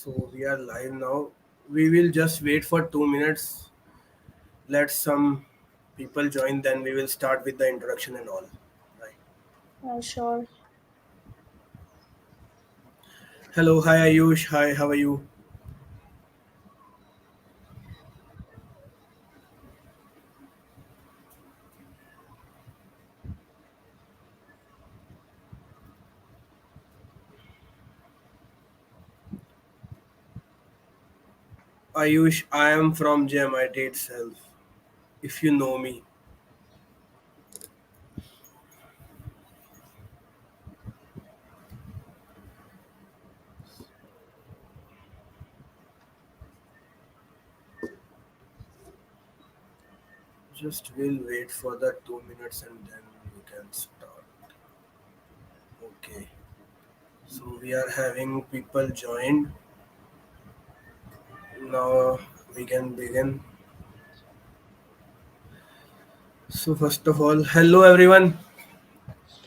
So we are live now. We will just wait for 2 minutes. Let some people join, then we will start with the introduction and all. Right. Sure. Hello, hi Ayush. Hi, how are you? Ayush, I am from GMIT itself. If you know me, just we'll wait for the 2 minutes and then we can start. Okay. So we are having people join. Now we can begin. So first of all, hello everyone.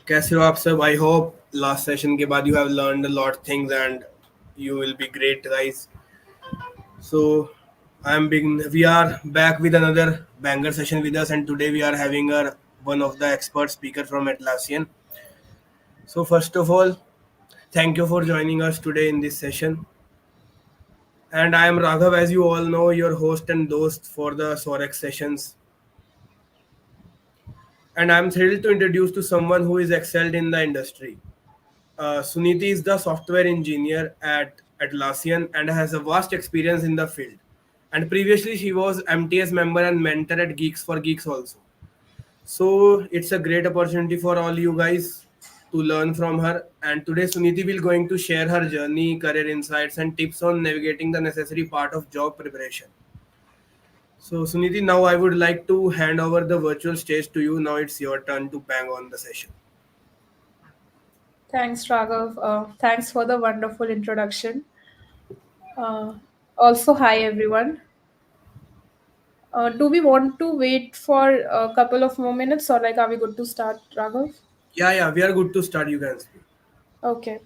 कैसे हो आप सब? I hope last session के बाद you have learned a lot of things and you will be great guys. So we are back with another banger session with us, and today we are having our one of the expert speaker from Atlassian. So first of all, thank you for joining us today in this session. And I am Raghav, as you all know, your host and host for the Sorex sessions. And I'm thrilled to introduce to someone who is excelled in the industry. Suniti is the software engineer at Atlassian and has a vast experience in the field. And previously, she was MTS member and mentor at Geeks for Geeks also. So it's a great opportunity for all you guys to learn from her. And today, Suniti will going to share her journey, career insights, and tips on navigating the necessary part of job preparation. So Suniti, now I would like to hand over the virtual stage to you. Now it's your turn to bang on the session. Thanks, Raghav. Thanks for the wonderful introduction. Uh, Also, hi everyone. Do we want to wait for a couple of more minutes, or are we good to start, Raghav? Yeah, we are good to start. You can speak. Okay.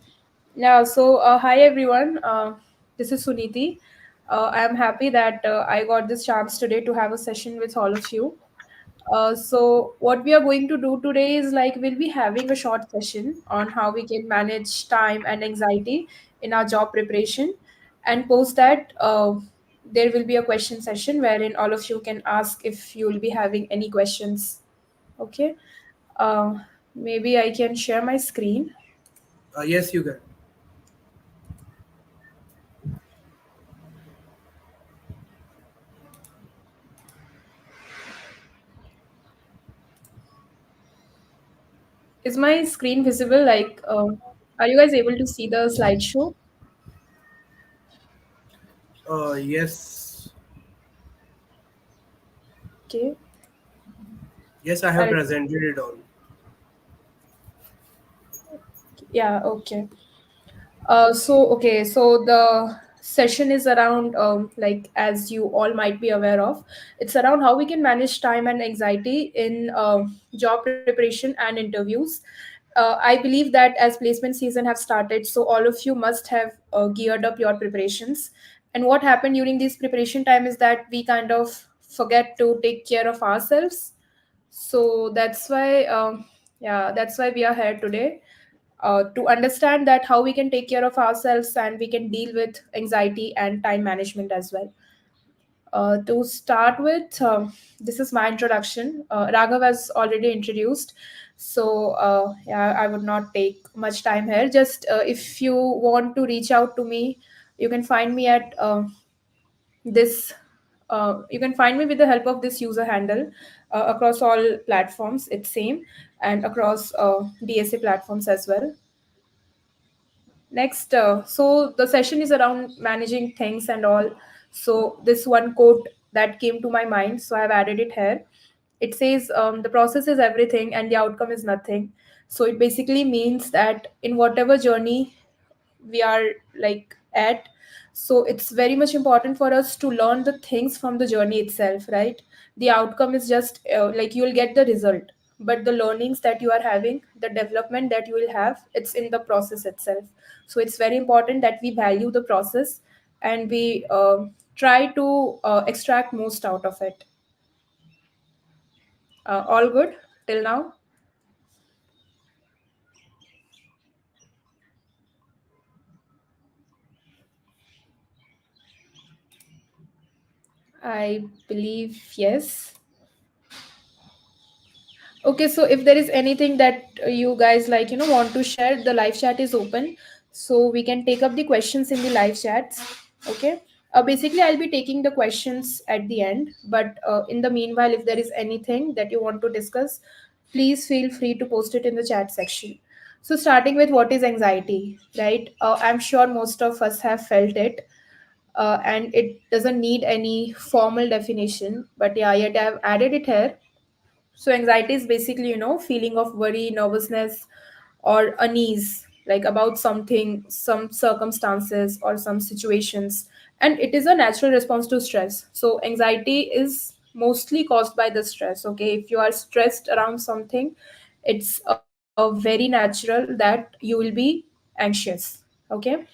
Yeah, so hi everyone. This is Suniti. I'm happy that I got this chance today to have a session with all of you. So what we are going to do today is we'll be having a short session on how we can manage time and anxiety in our job preparation, and post that there will be a question session wherein all of you can ask if you will be having any questions. Okay. Uh, Maybe I can share my screen. Yes, you can. Is my screen visible? Are you guys able to see the slideshow? Yes, Okay. yes, I have I'll, presented it on. yeah. Okay. So the session is around, as you all might be aware of, it's around how we can manage time and anxiety in job preparation and interviews. I believe that as placement season have started, so all of you must have geared up your preparations. And what happened during this preparation time is that we kind of forget to take care of ourselves. So that's why we are here today, to understand that how we can take care of ourselves and we can deal with anxiety and time management as well. To start with, this is my introduction. Raghav has already introduced, so yeah, I would not take much time here. Just if you want to reach out to me, you can find me at this. You can find me with the help of this user handle across all platforms. It's same, and across DSA platforms as well. Next, so the session is around managing things and all. So this one quote that came to my mind, so I've added it here. It says, "The process is everything, and the outcome is nothing." So it basically means that in whatever journey we are at, so it's very much important for us to learn the things from the journey itself, right? The outcome is just you will get the result, but the learnings that you are having, the development that you will have, it's in the process itself. So it's very important that we value the process and we try to extract most out of it. All good till now? I believe yes. Okay, so if there is anything that you guys like, want to share, the live chat is open. So we can take up the questions in the live chats. Okay. Basically, I'll be taking the questions at the end. But in the meanwhile, if there is anything that you want to discuss, please feel free to post it in the chat section. So, starting with what is anxiety, right? I'm sure most of us have felt it. And it doesn't need any formal definition. But yeah, yet I've added it here. So anxiety is basically, feeling of worry, nervousness, or unease, like about something, some circumstances or some situations. And it is a natural response to stress. So anxiety is mostly caused by the stress. Okay. If you are stressed around something, it's very natural that you will be anxious. Okay.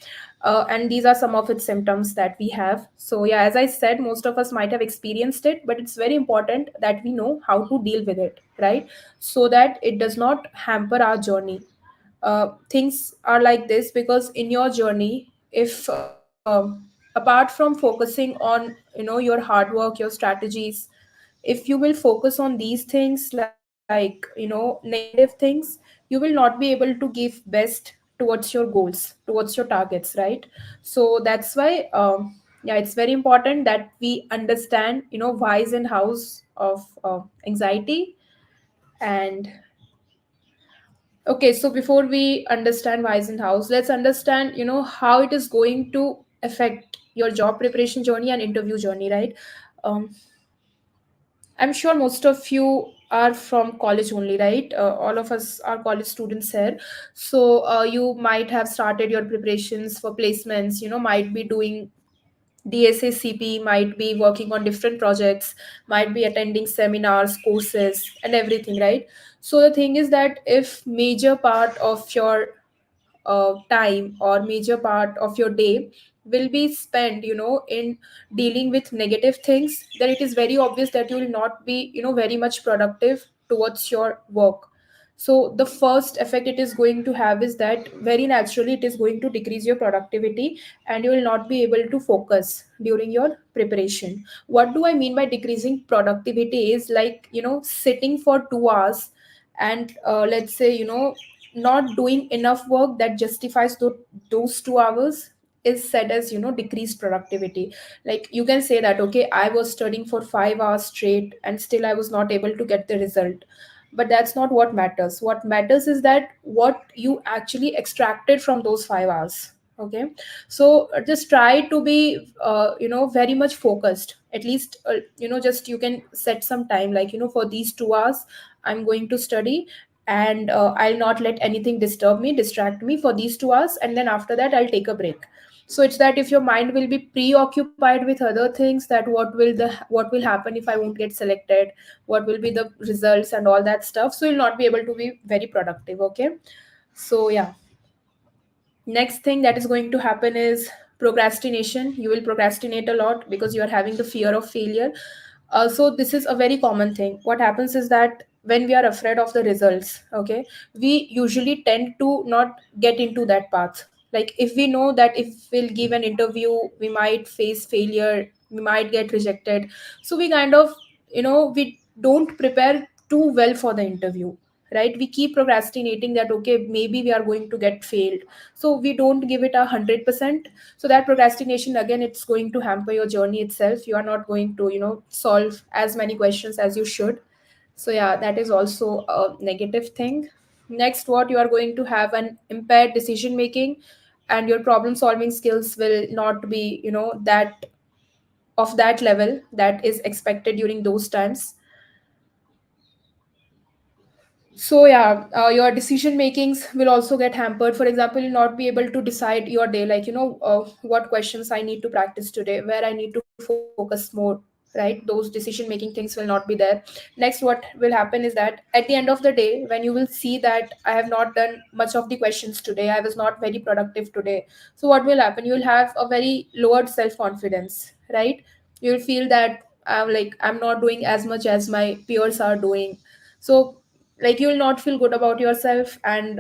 And these are some of its symptoms that we have. So yeah, as I said, most of us might have experienced it, but it's very important that we know how to deal with it, right? So that it does not hamper our journey. Things are like this because in your journey, if apart from focusing on your hard work, your strategies, if you will focus on these things, like negative things, you will not be able to give best towards your goals, towards your targets, right? So that's why yeah, it's very important that we understand whys and hows of anxiety. And okay, so before we understand whys and hows, let's understand how it is going to affect your job preparation journey and interview journey, right? um, I'm sure most of you are from college only, right? All of us are college students here. So you might have started your preparations for placements, might be doing DSACP, might be working on different projects, might be attending seminars, courses, and everything, right? So the thing is that if major part of your time or major part of your day will be spent in dealing with negative things, then it is very obvious that you will not be very much productive towards your work. So the first effect it is going to have is that very naturally it is going to decrease your productivity, and you will not be able to focus during your preparation. What do I mean by decreasing productivity is like sitting for 2 hours and let's say not doing enough work that justifies those 2 hours is said as decreased productivity. Like you can say that, okay, I was studying for 5 hours straight and still I was not able to get the result. But that's not what matters. What matters is that what you actually extracted from those 5 hours. Okay. So just try to be very much focused. At least just you can set some time, like for these 2 hours I'm going to study, and I'll not let anything disturb me, distract me for these 2 hours, and then after that I'll take a break. So it's that if your mind will be preoccupied with other things, that what will happen if I won't get selected, what will be the results and all that stuff, so you'll not be able to be very productive. Okay. So yeah, next thing that is going to happen is procrastination. You will procrastinate a lot because you are having the fear of failure. So this is a very common thing. What happens is that when we are afraid of the results, okay, we usually tend to not get into that path. Like if we know that if we'll give an interview we might face failure, we might get rejected, so we kind of we don't prepare too well for the interview, right? We keep procrastinating that, okay, maybe we are going to get failed, so we don't give it 100%. So that procrastination, again, it's going to hamper your journey itself. You are not going to solve as many questions as you should. So yeah, that is also a negative thing. Next, what you are going to have an impaired decision making, and your problem solving skills will not be that of that level that is expected during those times. So yeah, your decision makings will also get hampered. For example, you'll not be able to decide your day, like what questions I need to practice today, where I need to focus more. right? Those decision making things will not be there. Next, what will happen is that at the end of the day, when you will see that I have not done much of the questions today, I was not very productive today, so what will happen, you will have a very lowered self confidence, right? You'll feel that I'm not doing as much as my peers are doing. So like you will not feel good about yourself, and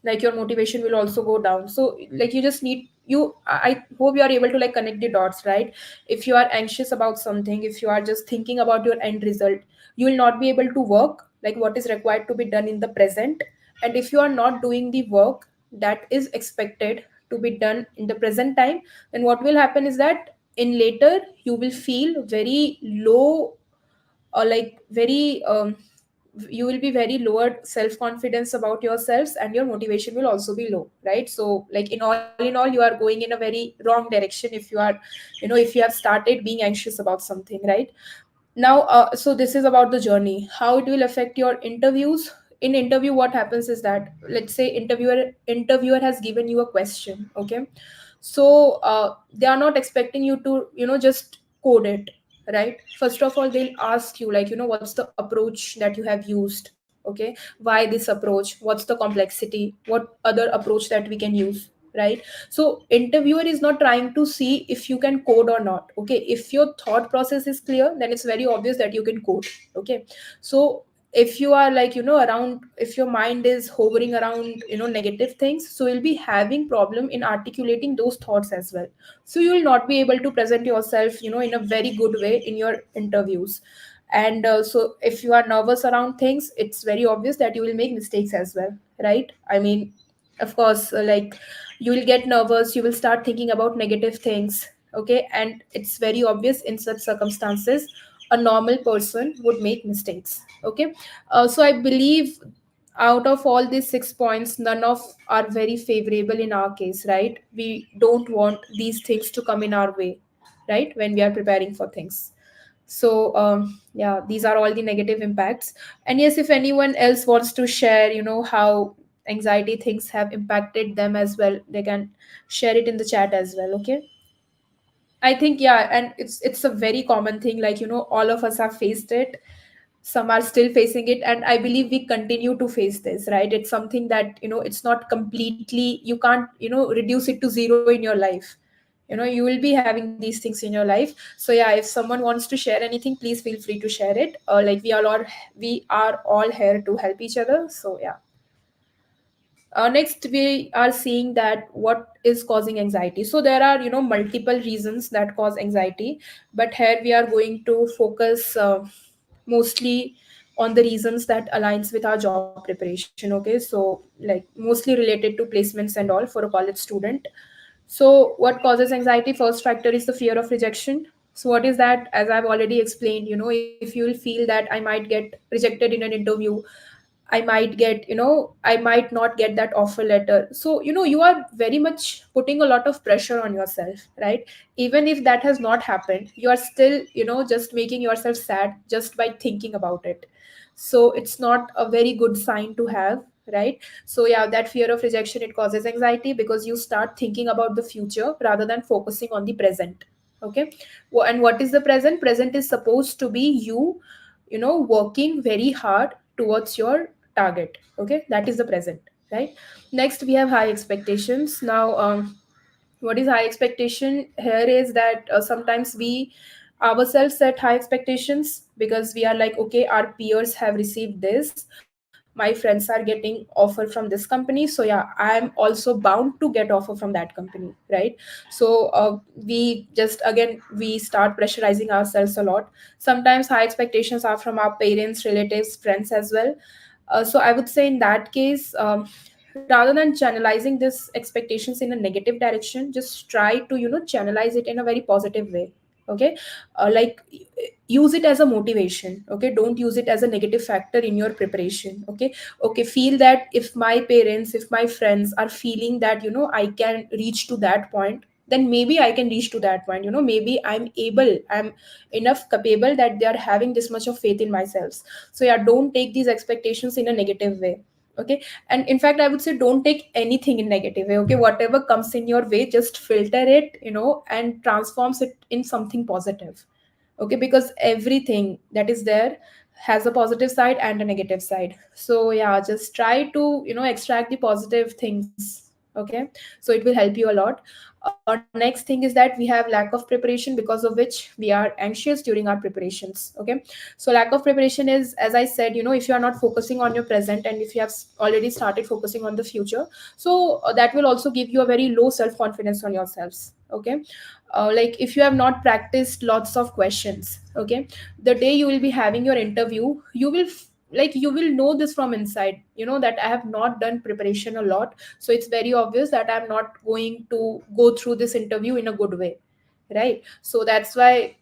like your motivation will also go down. So like you just need you I hope you are able to like connect the dots, right? If you are anxious about something, if you are just thinking about your end result, you will not be able to work like what is required to be done in the present. And if you are not doing the work that is expected to be done in the present time, then what will happen is that in later you will feel very low, or like very you will be very lowered self confidence about yourselves, and your motivation will also be low, right? So like in all you are going in a very wrong direction if you are, if you have started being anxious about something, right? Now so this is about the journey, how it will affect your interviews. In interview, what happens is that, let's say interviewer has given you a question, okay? So they are not expecting you to just code it, right? First of all, they'll ask you like, what's the approach that you have used, okay? Why this approach, what's the complexity, what other approach that we can use, right? So interviewer is not trying to see if you can code or not, okay? If your thought process is clear, then it's very obvious that you can code, okay? So if you are like around, if your mind is hovering around negative things, so you'll be having problem in articulating those thoughts as well. So you will not be able to present yourself in a very good way in your interviews. And so if you are nervous around things, it's very obvious that you will make mistakes as well, right? I mean, of course, like you will get nervous, you will start thinking about negative things, okay? And it's very obvious in such circumstances a normal person would make mistakes, okay? So I believe out of all these 6 points, none of are very favorable in our case, right? We don't want these things to come in our way, right, when we are preparing for things. So yeah, these are all the negative impacts. And yes, if anyone else wants to share how anxiety things have impacted them as well, they can share it in the chat as well, okay? I think, yeah, and it's a very common thing, like all of us have faced it, some are still facing it, and I believe we continue to face this, right? It's something that it's not completely, you can't reduce it to zero in your life. You will be having these things in your life. So yeah, if someone wants to share anything, please feel free to share it. Like we are all here to help each other. So yeah. Next, we are seeing that what is causing anxiety. So there are multiple reasons that cause anxiety, but here we are going to focus mostly on the reasons that aligns with our job preparation, okay? So like mostly related to placements and all for a college student. So what causes anxiety? First factor is the fear of rejection. So what is that? As I've already explained, if you'll feel that I might get rejected in an interview, I might not get that offer letter. So you are very much putting a lot of pressure on yourself, right? Even if that has not happened, you are still just making yourself sad just by thinking about it. So it's not a very good sign to have, right? So yeah, that fear of rejection, it causes anxiety because you start thinking about the future rather than focusing on the present, okay? And what is the present? Present is supposed to be you, working very hard towards your target, okay? That is the present, right? Next, we have high expectations. Now what is high expectation here is that sometimes we ourselves set high expectations because we are like, okay, our peers have received this, my friends are getting offer from this company, so yeah, I'm also bound to get offer from that company, right? So we just again we start pressurizing ourselves a lot. Sometimes high expectations are from our parents, relatives, friends as well. So I would say in that case, rather than channelizing this expectations in a negative direction, just try to channelize it in a very positive way, okay? Like use it as a motivation, okay? Don't use it as a negative factor in your preparation, okay? Okay, feel that if my parents, if my friends are feeling that I can reach to that point, then maybe I can reach to that point. Maybe I'm enough capable that they are having this much of faith in myself. So yeah, don't take these expectations in a negative way, okay? And in fact, I would say don't take anything in negative way, okay? Whatever comes in your way, just filter it, and transforms it in something positive, Okay, because everything that is there has a positive side and a negative side. So yeah, just try to extract the positive things. Okay, so it will help you a lot. Next thing is that we have lack of preparation, because of which we are anxious during our preparations. Okay, so lack of preparation is, as I said, if you are not focusing on your present, and if you have already started focusing on the future, so that will also give you a very low self confidence on yourselves. Okay, like if you have not practiced lots of questions, okay, the day you will be having your interview, you will like you will know this from inside, that I have not done preparation a lot, so it's very obvious that I'm not going to go through this interview in a good way, right? So that's why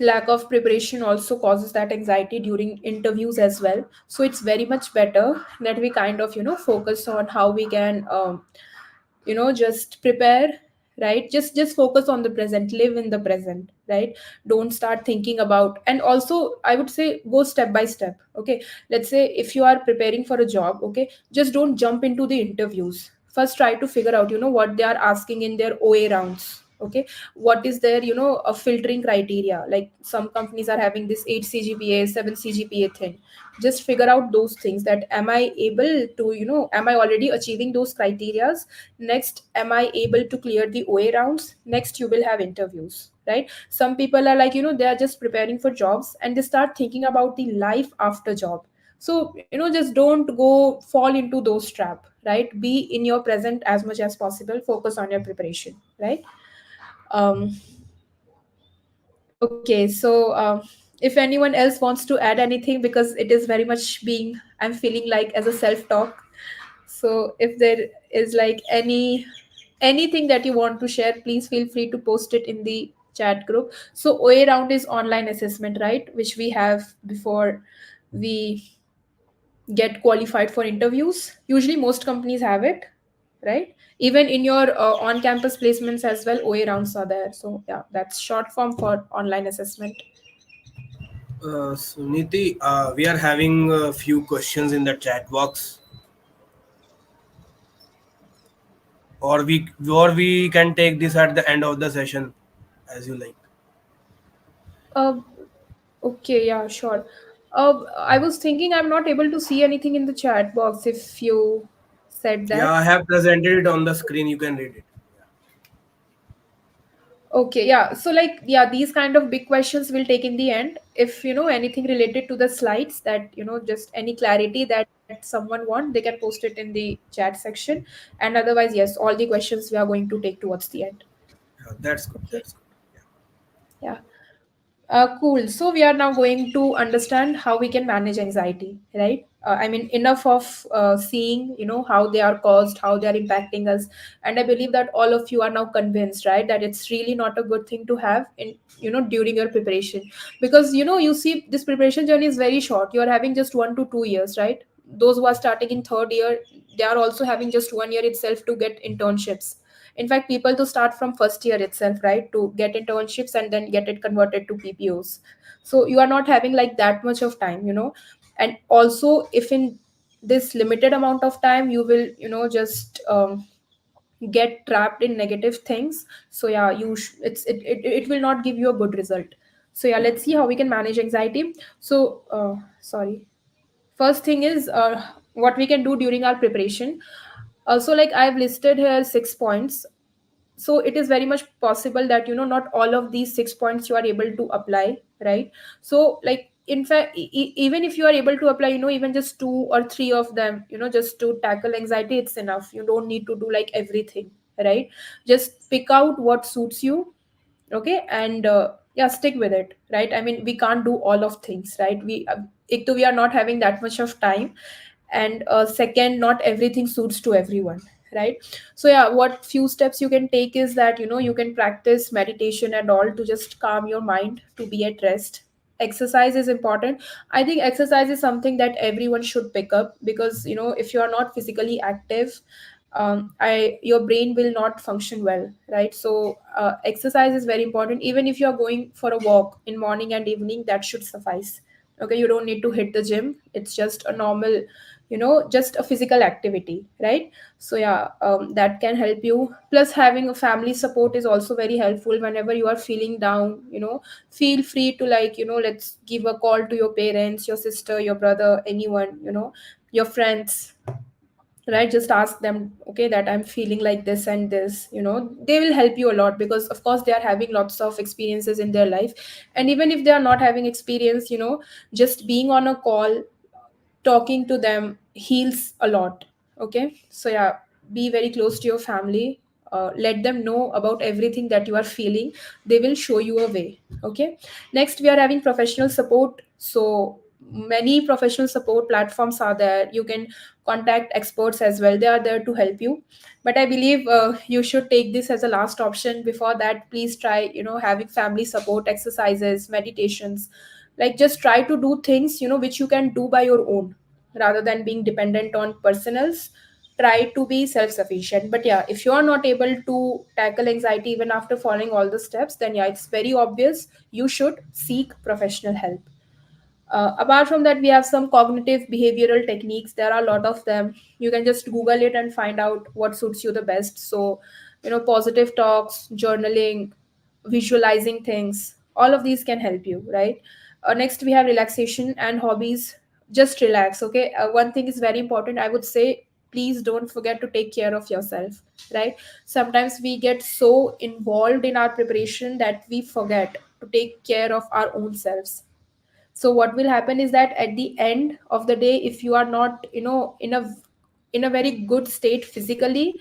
lack of preparation also causes that anxiety during interviews as well. So it's very much better that we kind of focus on how we can just prepare, right? Just focus on the present, live in the present, right? Don't start thinking about, and also I would say go step by step. Okay, let's say if you are preparing for a job, okay, just don't jump into the interviews. First try to figure out what they are asking in their OA rounds. Okay, what is their a filtering criteria? Like some companies are having this 8 CGPA, 7 CGPA thing. Just figure out those things, that am I able to, am I already achieving those criterias? Next, am I able to clear the OA rounds? Next, you will have interviews, right? Some people are like, they are just preparing for jobs and they start thinking about the life after job. So just don't go fall into those trap, right? Be in your present as much as possible, focus on your preparation, right? um okay, so if anyone else wants to add anything, because it is very much being, I'm feeling like as a self talk. So if there is like anything that you want to share, please feel free to post it in the chat group. So OA round is online assessment, right, which we have before we get qualified for interviews. Usually most companies have it, right? Even in your on campus placements as well, OA rounds are there. So yeah, that's short form for online assessment. Suniti, we are having a few questions in the chat box, or we can take this at the end of the session, as you like. uh, okay, yeah, sure. I was thinking I'm not able to see anything in the chat box if you said Yeah, that. I have presented it on the screen. You can read it. Okay, yeah. So like, yeah, these kind of big questions we'll take in the end. If anything related to the slides, that just any clarity that someone want, they can post it in the chat section. And otherwise, yes, all the questions we are going to take towards the end. Yeah, that's good. Okay. That's good. Yeah. Cool. So we are now going to understand how we can manage anxiety, right? I mean, enough of seeing, how they are caused, how they are impacting us, and I believe that all of you are now convinced, right, that it's really not a good thing to have in, during your preparation, because you see, this preparation journey is very short. You are having just 1 to 2 years, right? Those who are starting in third year, they are also having just 1 year itself to get internships. In fact, people to start from first year itself, right, to get internships and then get it converted to PPOs. So you are not having like that much of time, and also if in this limited amount of time you will just get trapped in negative things. So yeah, it will not give you a good result. So yeah, let's see how we can manage anxiety. So sorry, first thing is what we can do during our preparation. So like I've listed here 6 points. So it is very much possible that not all of these 6 points you are able to apply, right? So like in fact, even if you are able to apply even just 2 or 3 of them, just to tackle anxiety, it's enough. You don't need to do like everything, right? Just pick out what suits you. Okay, and yeah, stick with it, right? I mean, we can't do all of things, right? We are not having that much of time. And second, not everything suits to everyone, right? So yeah, what few steps you can take is that you can practice meditation and all to just calm your mind, to be at rest. Exercise is important. I think exercise is something that everyone should pick up, because if you are not physically active, I your brain will not function well, right? So exercise is very important. Even if you are going for a walk in morning and evening, that should suffice. Okay, you don't need to hit the gym. It's just a normal just a physical activity, right? So yeah, that can help you. Plus having a family support is also very helpful whenever you are feeling down. Feel free to, like, let's give a call to your parents, your sister, your brother, anyone, your friends, right? Just ask them, okay, that I'm feeling like this and this. They will help you a lot, because of course they are having lots of experiences in their life. And even if they are not having experience, just being on a call, talking to them heals a lot. Okay, so yeah, be very close to your family. Let them know about everything that you are feeling. They will show you a way. Okay. Next, we are having professional support. So many professional support platforms are there. You can contact experts as well. They are there to help you. But I believe you should take this as a last option. Before that, please try having family support, exercises, meditations. Like, just try to do things which you can do by your own, rather than being dependent on personals. Try to be self sufficient. But yeah, if you are not able to tackle anxiety even after following all the steps, then yeah, it's very obvious you should seek professional help. Apart from that, we have some cognitive behavioral techniques. There are a lot of them. You can just Google it and find out what suits you the best. So, positive talks, journaling, visualizing things, all of these can help you, right? Next, we have relaxation and hobbies. Just relax, okay? One thing is very important. I would say, please don't forget to take care of yourself, right? Sometimes we get so involved in our preparation that we forget to take care of our own selves. So what will happen is that at the end of the day, if you are not in a very good state physically,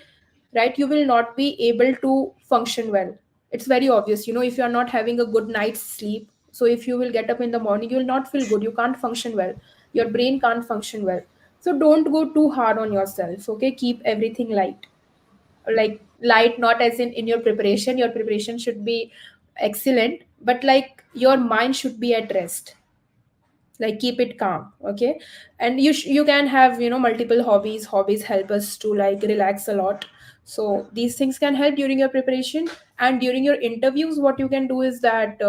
right, you will not be able to function well. It's very obvious, if you are not having a good night's sleep. So if you will get up in the morning, you will not feel good, you can't function well, your brain can't function well. So don't go too hard on yourself, okay? Keep everything light. Like, light, not as in your preparation. Your preparation should be excellent, but like, your mind should be at rest. Like, keep it calm. Okay. And you can have multiple hobbies. Hobbies help us to, like, relax a lot. So these things can help during your preparation. And during your interviews, what you can do is that,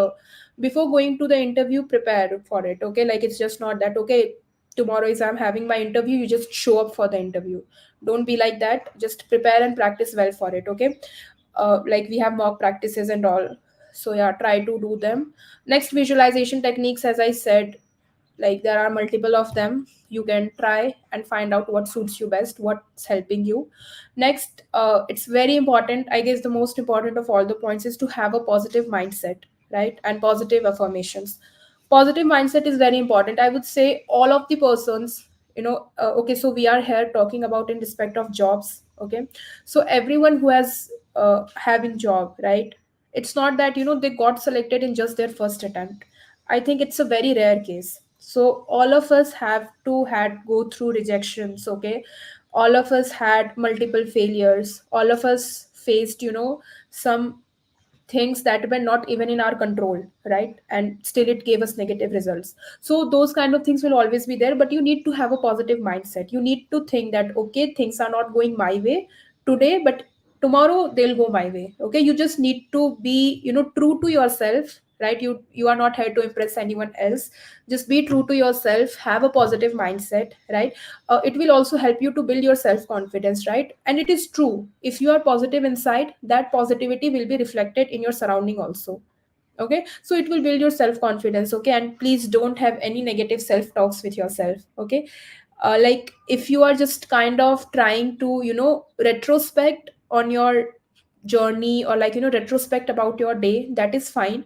before going to the interview, prepare for it. Okay, like, it's just not that, okay, tomorrow is I'm having my interview, you just show up for the interview. Don't be like that. Just prepare and practice well for it. Okay. Like, we have mock practices and all. So yeah, try to do them. Next, visualization techniques, as I said, like, there are multiple of them. You can try and find out what suits you best, what's helping you. Next, it's very important, I guess the most important of all the points is to have a positive mindset, right? And positive affirmations. Positive mindset is very important, I would say. All of the persons, okay, so we are here talking about in respect of jobs. Okay. So everyone who has having job, right? It's not that they got selected in just their first attempt. I think it's a very rare case. So all of us have to had go through rejections, okay? All of us had multiple failures. All of us faced, some things that were not even in our control, right? And still it gave us negative results. So those kind of things will always be there, but you need to have a positive mindset. You need to think that, okay, things are not going my way today, but tomorrow they'll go my way. Okay, you just need to be, true to yourself, right? You are not here to impress anyone else. Just be true to yourself, have a positive mindset, right? It will also help you to build your self confidence, right? And it is true, if you are positive inside, that positivity will be reflected in your surrounding also. Okay, so it will build your self confidence. Okay, and please don't have any negative self talks with yourself. Okay. Like, if you are just kind of trying to retrospect on your journey, or like retrospect about your day, that is fine.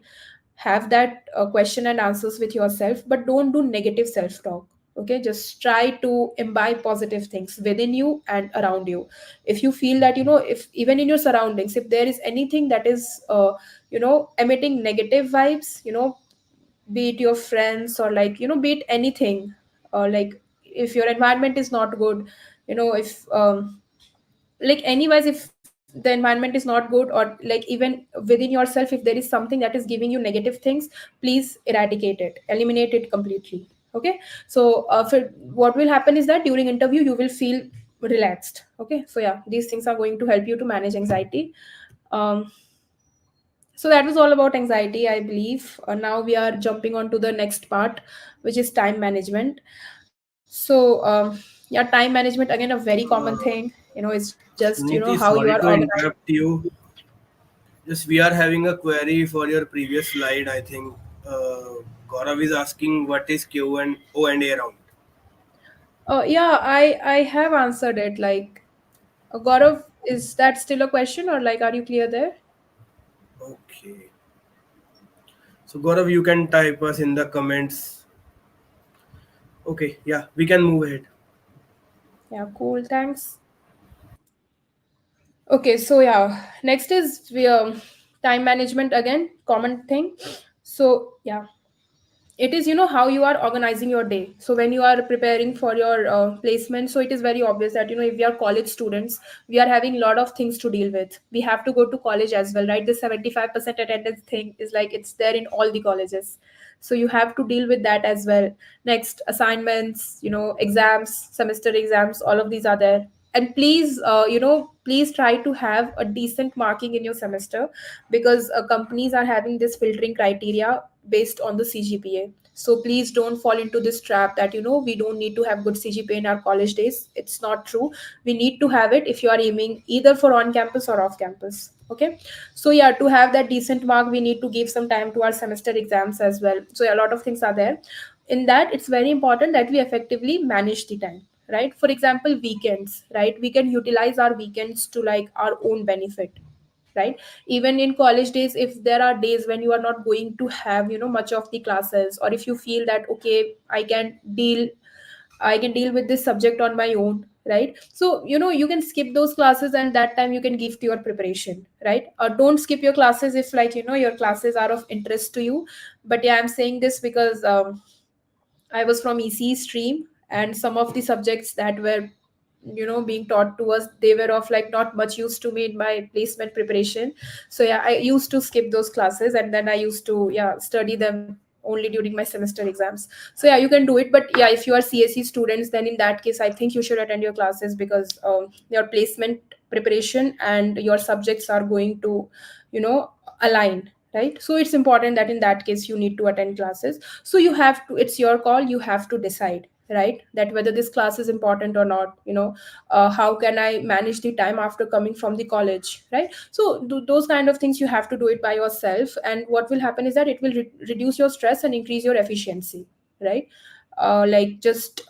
Have that question and answers with yourself, but don't do negative self talk. Okay, just try to imbibe positive things within you and around you. If you feel that, if even in your surroundings, if there is anything that is emitting negative vibes, be it your friends, or like, be it anything, like, if your environment is not good, if like, anyways, if the environment is not good, or like, even within yourself, if there is something that is giving you negative things, please eradicate it, eliminate it completely. Okay. So what will happen is that during interview you will feel relaxed. Okay. So yeah, these things are going to help you to manage anxiety. um, so that was all about anxiety, I believe. Now we are jumping on to the next part, which is time management. So yeah, time management again a very common Uh, thing. It's just Suniti, how you sorry are to organized. interrupt you. Just we are having a query for your previous slide. I think Gaurav is asking what is Q and O and A round. Yeah, I have answered it. Like, Gaurav, is that still a question, or like, are you clear there? Okay. So Gaurav, you can type us in the comments. Okay, yeah, we can move ahead. Yeah, cool. Thanks. Okay, so yeah, next is time management again, common thing. So yeah, it is how you are organizing your day. So when you are preparing for your placement, so it is very obvious that if we are college students, we are having a lot of things to deal with. We have to go to college as well, right? The 75% attendance thing is like it's there in all the colleges, so you have to deal with that as well. Next, assignments, exams, semester exams, all of these are there. And please, please try to have a decent marking in your semester, because companies are having this filtering criteria based on the CGPA. So please don't fall into this trap that we don't need to have good CGPA in our college days. It's not true. We need to have it if you are aiming either for on campus or off campus. Okay. So yeah, to have that decent mark, we need to give some time to our semester exams as well. So yeah, a lot of things are there. In that, it's very important that we effectively manage the time, right? For example, weekends, right? We can utilize our weekends to like our own benefit, right? Even in college days, if there are days when you are not going to have much of the classes, or if you feel that okay, I can deal with this subject on my own, right? So you can skip those classes, and that time you can give to your preparation, right? Don't skip your classes if like your classes are of interest to you. But yeah, I'm saying this because I was from EC stream, and some of the subjects that were being taught to us, they were of like not much use to me in my placement preparation. So yeah, I used to skip those classes, and then I used to study them only during my semester exams. So yeah, you can do it. But yeah, if you are CSE students, then in that case, I think you should attend your classes, because your placement preparation and your subjects are going to you know align, right? So it's important that in that case you need to attend classes. So you have to, it's your call, you have to decide, right, that whether this class is important or not. How can I manage the time after coming from the college, right? So those kind of things you have to do it by yourself, and what will happen is that it will reduce your stress and increase your efficiency, right? Like just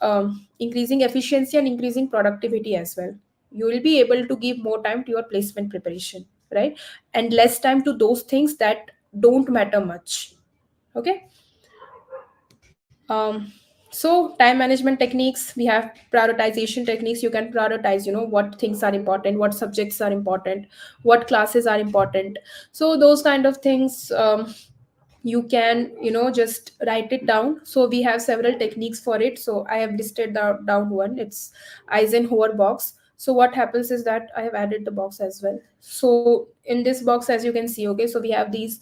increasing efficiency and increasing productivity as well. You will be able to give more time to your placement preparation, right? And less time to those things that don't matter much. Okay. So time management techniques, we have prioritization techniques. You can prioritize what things are important, what subjects are important, what classes are important. So those kind of things, you can just write it down. So we have several techniques for it. So I have listed down one. It's Eisenhower box. So what happens is that I have added the box as well. So in this box, as you can see, okay, so we have these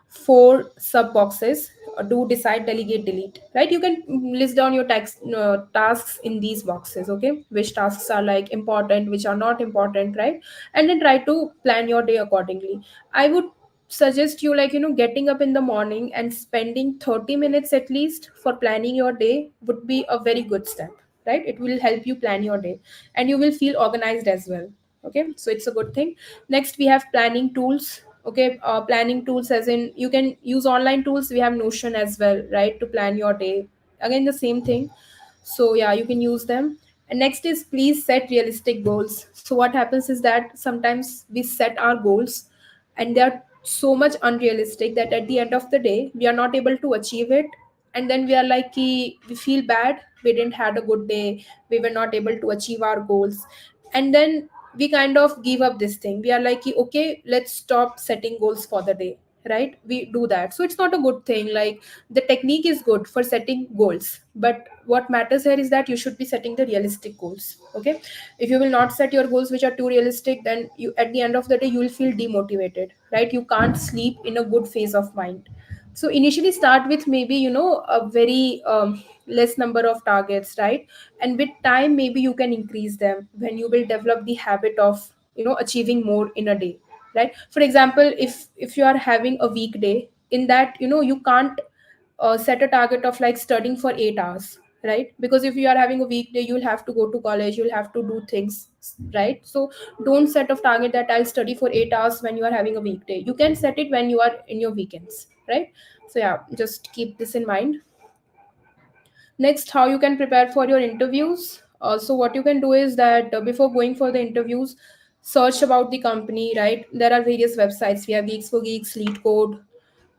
four sub boxes: do, decide, delegate, delete, right? You can list down your tasks in these boxes, okay, which tasks are like important, which are not important, right? And then try to plan your day accordingly. I would suggest you, like getting up in the morning and spending 30 minutes at least for planning your day would be a very good step, right? It will help you plan your day, and you will feel organized as well. Okay, so it's a good thing. Next, we have planning tools. Okay, planning tools, as in you can use online tools. We have Notion as well, right, to plan your day. Again, the same thing. So yeah, you can use them. And next is, please set realistic goals. So what happens is that sometimes we set our goals, and they are so much unrealistic that at the end of the day we are not able to achieve it. And then we are like we feel bad, we didn't had a good day, we were not able to achieve our goals. And then we kind of give up this thing. We are like okay, let's stop setting goals for the day, right? We do that. So it's not a good thing. Like, the technique is good for setting goals, but what matters here is that you should be setting the realistic goals. Okay, if you will not set your goals which are too realistic, then you, at the end of the day, you will feel demotivated, right? You can't sleep in a good phase of mind. So initially start with maybe a very less number of targets, right? And with time, maybe you can increase them when you will develop the habit of achieving more in a day, right? For example, if you are having a weekday, in that you can't set a target of like studying for 8 hours, right? Because if you are having a weekday, you'll have to go to college, you'll have to do things, right? So don't set a target that I'll study for 8 hours when you are having a weekday. You can set it when you are in your weekends, right? So yeah, just keep this in mind. Next, how you can prepare for your interviews. So what you can do is that before going for the interviews, search about the company, right? There are various websites. We have Geeks for Geeks, Lead Code,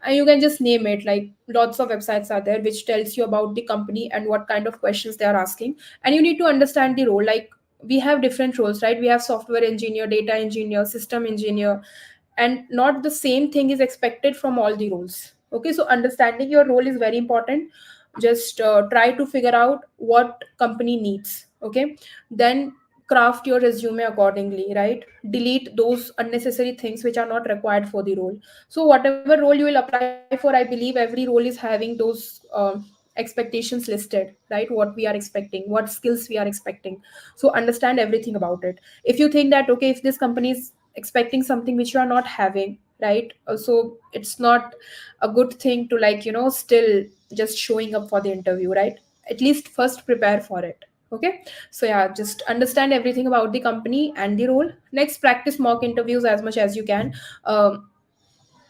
and you can just name it. Like lots of websites are there which tells you about the company and what kind of questions they are asking. And you need to understand the role. Like we have different roles, right? We have software engineer, data engineer, system engineer, and not the same thing is expected from all the roles. Okay, so understanding your role is very important. Just try to figure out what company needs. Okay, then craft your resume accordingly, right? Delete those unnecessary things which are not required for the role. So whatever role you will apply for, I believe every role is having those expectations listed, right? What we are expecting, what skills we are expecting. So understand everything about it. If you think that okay, if this company is expecting something which you are not having, right? So it's not a good thing to, like, still just showing up for the interview, right? At least first prepare for it. Okay, so yeah, just understand everything about the company and the role. Next, practice mock interviews as much as you can. um,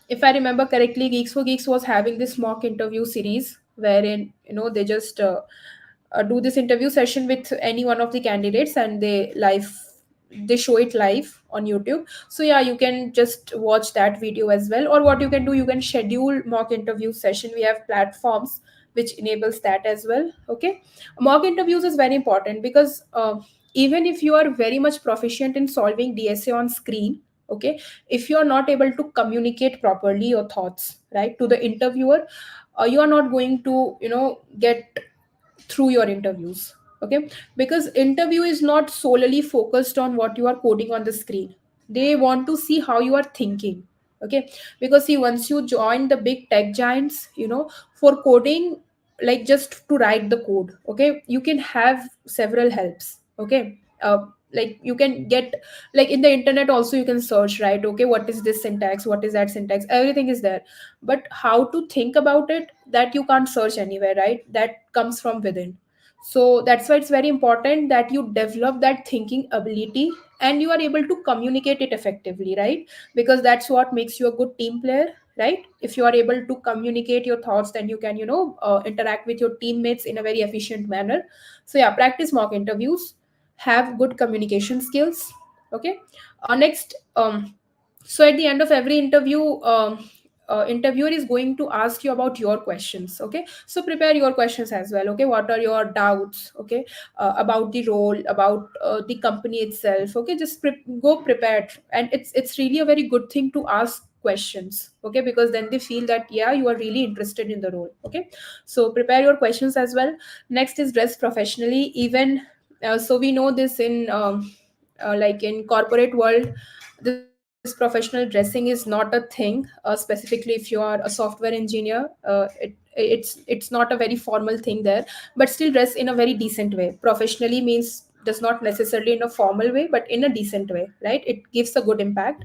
if I remember correctly, Geeks for Geeks was having this mock interview series wherein they just do this interview session with any one of the candidates, and they show it live on YouTube. So yeah, you can just watch that video as well. Or what you can do, you can schedule mock interview session. We have platforms which enables that as well. Okay, mock interviews is very important because even if you are very much proficient in solving DSA on screen, okay, if you are not able to communicate properly your thoughts, right, to the interviewer, you are not going to get through your interviews. Okay, because interview is not solely focused on what you are coding on the screen. They want to see how you are thinking. Okay, because see, once you join the big tech giants, for coding, like just to write the code, okay, you can have several helps. Okay, like you can get, like in the internet also you can search, right? Okay, what is this syntax, what is that syntax, everything is there. But how to think about it, that you can't search anywhere, right? That comes from within. So that's why it's very important that you develop that thinking ability and you are able to communicate it effectively, right? Because that's what makes you a good team player, right? If you are able to communicate your thoughts, then you can interact with your teammates in a very efficient manner. So yeah, practice mock interviews, have good communication skills. Okay, next, so at the end of every interview, interviewer is going to ask you about your questions. Okay, so prepare your questions as well. Okay, what are your doubts? Okay, about the role, about the company itself. Okay, just go prepared. And it's really a very good thing to ask questions. Okay, because then they feel that yeah, you are really interested in the role. Okay, so prepare your questions as well. Next is dress professionally. Even so we know this in like in corporate world, this professional dressing is not a thing. Specifically if you are a software engineer, it's not a very formal thing there. But still dress in a very decent way. Professionally means does not necessarily in a formal way, but in a decent way, right? It gives a good impact.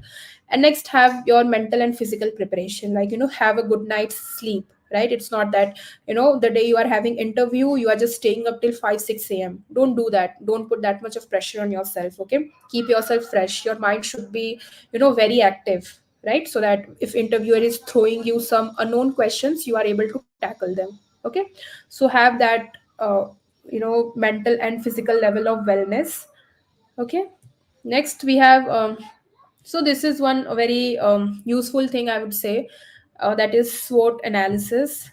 And next, have your mental and physical preparation. Like have a good night's sleep, right? It's not that the day you are having interview, you are just staying up till 5 6 a.m. Don't do that. Don't put that much of pressure on yourself. Okay, keep yourself fresh. Your mind should be very active, right? So that if interviewer is throwing you some unknown questions, you are able to tackle them. Okay, so have that mental and physical level of wellness. Okay, next we have so this is one very useful thing, I would say, that is SWOT analysis.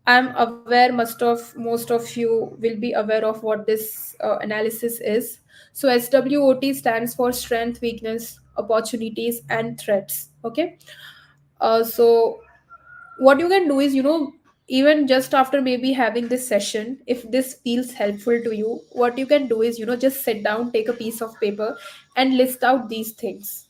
I'm aware most of you will be aware of what this analysis is. So SWOT stands for strength, weakness, opportunities, and threats. Okay. So what you can do is even just after maybe having this session, if this feels helpful to you, what you can do is just sit down, take a piece of paper, and list out these things.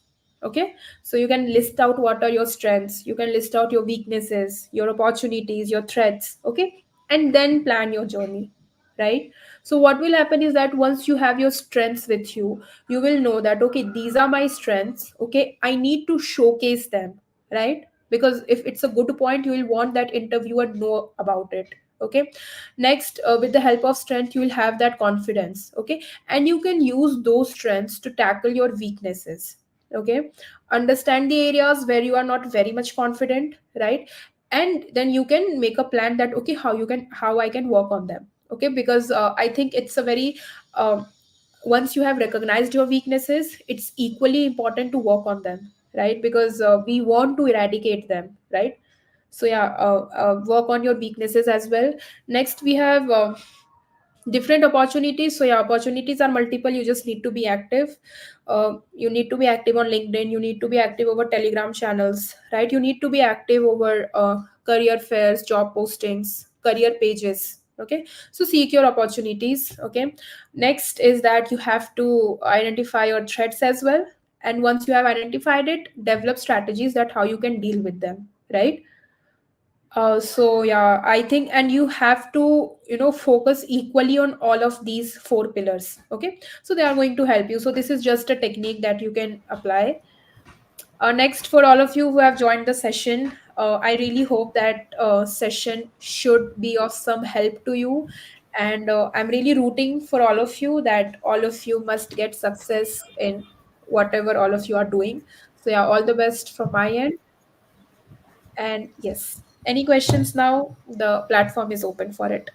Okay, so you can list out what are your strengths, you can list out your weaknesses, your opportunities, your threats. Okay, and then plan your journey, right? So what will happen is that once you have your strengths with you, you will know that okay, these are my strengths. Okay, I need to showcase them, right? Because if it's a good point, you will want that interviewer know about it. Okay. Next, with the help of strength, you will have that confidence. Okay. And you can use those strengths to tackle your weaknesses. Okay. Understand the areas where you are not very much confident, right? And then you can make a plan that, okay, how I can work on them. Okay. Because I think it's a very um, once you have recognized your weaknesses, it's equally important to work on them, right? Because we want to eradicate them, right? So yeah, work on your weaknesses as well. Next, we have different opportunities. So yeah, opportunities are multiple. You just need to be active. You need to be active on LinkedIn, you need to be active over Telegram channels, right? You need to be active over career fairs, job postings, career pages. Okay. So seek your opportunities. Okay. Next is that you have to identify your threats as well. And once you have identified it, develop strategies that how you can deal with them, right? So yeah, I think, and you have to, focus equally on all of these four pillars. Okay. So they are going to help you. So this is just a technique that you can apply. Next, for all of you who have joined the session, I really hope that session should be of some help to you. And I'm really rooting for all of you that all of you must get success in whatever all of you are doing. So yeah, all the best from my end. And yes, any questions now? The platform is open for it.